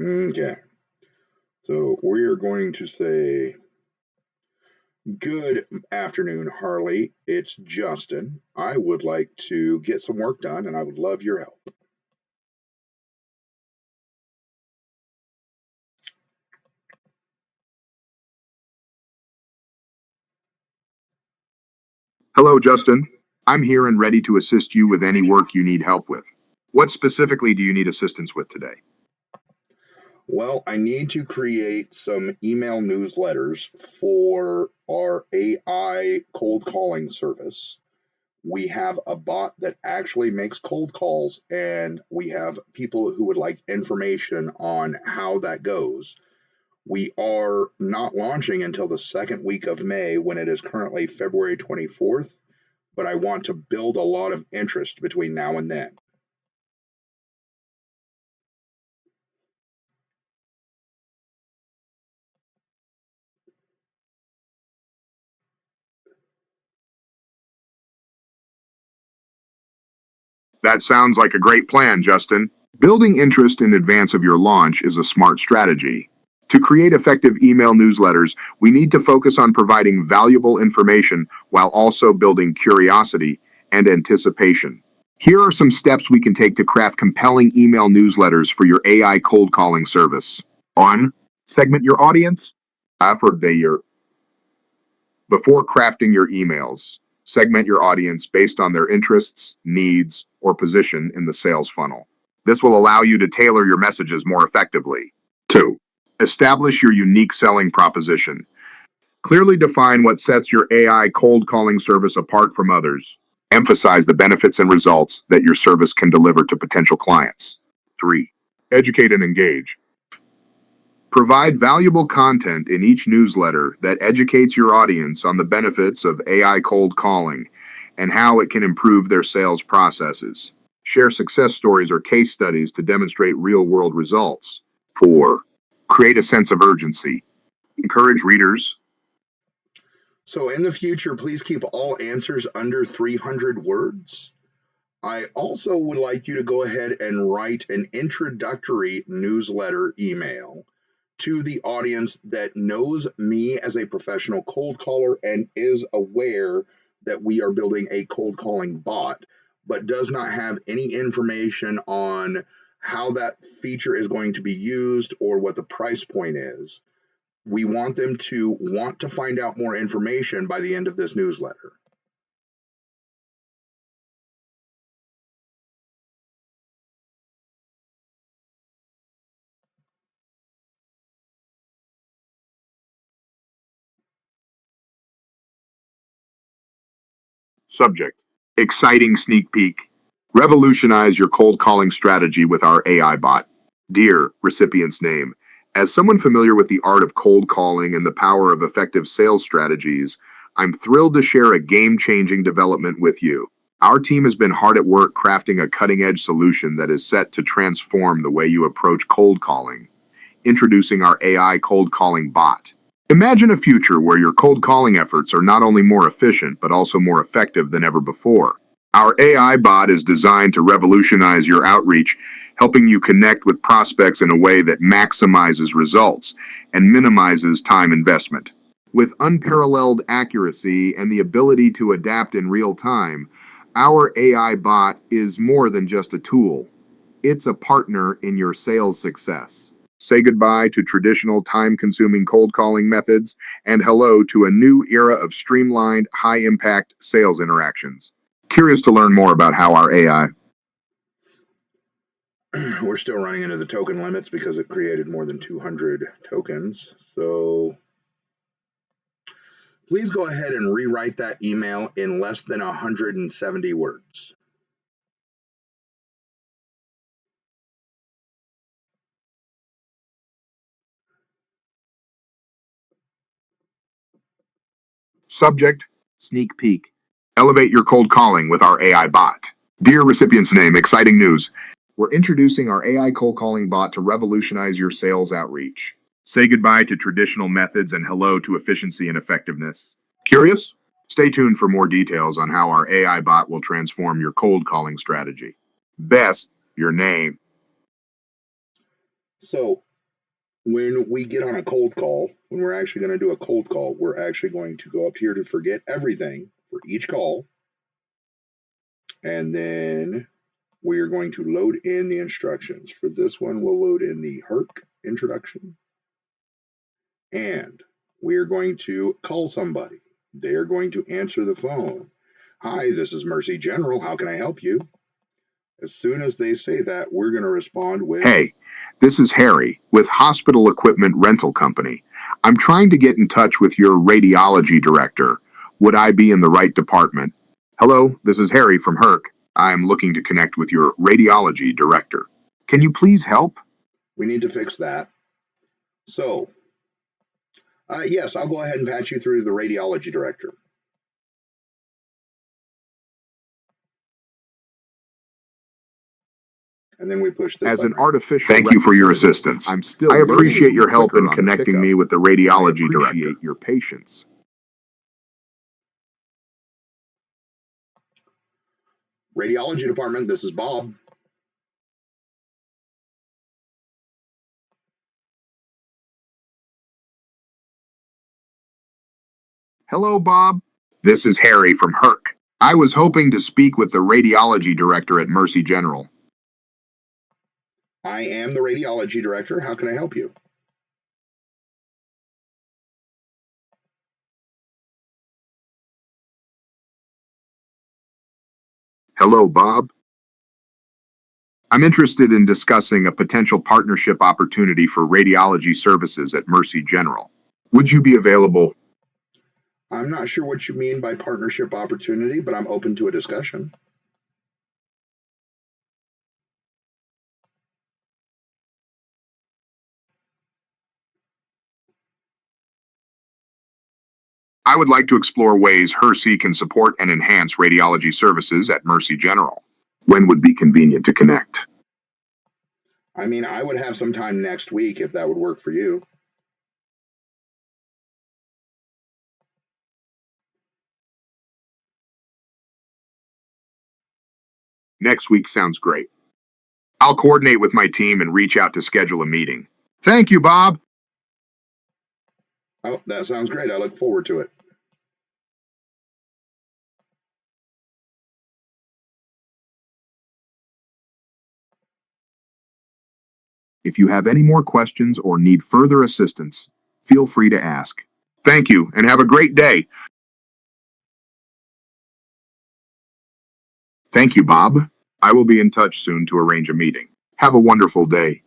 Okay, so we're going to say, good afternoon, Harley. It's Justin. I would like to get some work done and I would love your help. Hello, Justin. I'm here and ready to assist you with any work you need help with. What specifically do you need assistance with today? Well, I need to create some email newsletters for our AI cold calling service. We have a bot that actually makes cold calls, and we have people who would like information on how that goes. We are not launching until the second week of May when it is currently February 24th, but I want to build a lot of interest between now and then. That sounds like a great plan, Justin. Building interest in advance of your launch is a smart strategy. To create effective email newsletters, we need to focus on providing valuable information while also building curiosity and anticipation. Here are some steps we can take to craft compelling email newsletters for your AI cold calling service. 1. Segment your audience. For their Before crafting your emails, segment your audience based on their interests, needs, or position in the sales funnel. This will allow you to tailor your messages more effectively. 2. Establish your unique selling proposition. Clearly define what sets your AI cold calling service apart from others. Emphasize the benefits and results that your service can deliver to potential clients. 3. Educate and engage. Provide valuable content in each newsletter that educates your audience on the benefits of AI cold calling and how it can improve their sales processes. Share success stories or case studies to demonstrate real-world results. 4. Create a sense of urgency. Encourage readers. So, in the future, please keep all answers under 300 words. I also would like you to go ahead and write an introductory newsletter email to the audience that knows me as a professional cold caller and is aware that we are building a cold calling bot, but does not have any information on how that feature is going to be used or what the price point is. We want them to want to find out more information by the end of this newsletter. Subject. Exciting sneak peek. Revolutionize your cold calling strategy with our AI bot. Dear recipient's name, as someone familiar with the art of cold calling and the power of effective sales strategies, I'm thrilled to share a game-changing development with you. Our team has been hard at work crafting a cutting-edge solution that is set to transform the way you approach cold calling. Introducing our AI cold calling bot. Imagine a future where your cold calling efforts are not only more efficient, but also more effective than ever before. Our AI bot is designed to revolutionize your outreach, helping you connect with prospects in a way that maximizes results and minimizes time investment. With unparalleled accuracy and the ability to adapt in real time, our AI bot is more than just a tool. It's a partner in your sales success. Say goodbye to traditional time-consuming cold calling methods and hello to a new era of streamlined, high-impact sales interactions. Curious to learn more about how our AI. We're still running into the token limits because it created more than 200 tokens. So please go ahead and rewrite that email in less than 170 words. Subject, sneak peek. Elevate your cold calling with our AI bot. Dear recipient's name, exciting news. We're introducing our AI cold calling bot to revolutionize your sales outreach. Say goodbye to traditional methods and hello to efficiency and effectiveness. Curious? Stay tuned for more details on how our AI bot will transform your cold calling strategy. Best, your name. So when we get on a cold call, when we're actually going to do a cold call, we're actually going to go up here to forget everything for each call. And then we are going to load in the instructions. For this one, we'll load in the HERC introduction. And we are going to call somebody. They are going to answer the phone. Hi, this is Mercy General. How can I help you? As soon as they say that, we're going to respond with, Hey, this is Harry with Hospital Equipment Rental Company. I'm trying to get in touch with your radiology director. Would I be in the right department? Hello, this is Harry from HERC. I'm looking to connect with your radiology director. Can you please help? we need to fix that. So, yes, I'll go ahead and patch you through to the radiology director. And then we push this As an button. artificial Thank you for your assistance. I appreciate your help in connecting me with the radiology director. I appreciate your patience. Radiology department, this is Bob. Hello, Bob. This is Harry from HERC. I was hoping to speak with the radiology director at Mercy General. I am the radiology director. How can I help you? Hello, Bob. I'm interested in discussing a potential partnership opportunity for radiology services at Mercy General. Would you be available? I'm not sure what you mean by partnership opportunity, but I'm open to a discussion. I would like to explore ways HERC can support and enhance radiology services at Mercy General. When would be convenient to connect? I mean, I would have some time next week if that would work for you. Next week sounds great. I'll coordinate with my team and reach out to schedule a meeting. Thank you, Bob. Oh, that sounds great. I look forward to it. If you have any more questions or need further assistance, feel free to ask. Thank you, and have a great day. Thank you, Bob. I will be in touch soon to arrange a meeting. Have a wonderful day.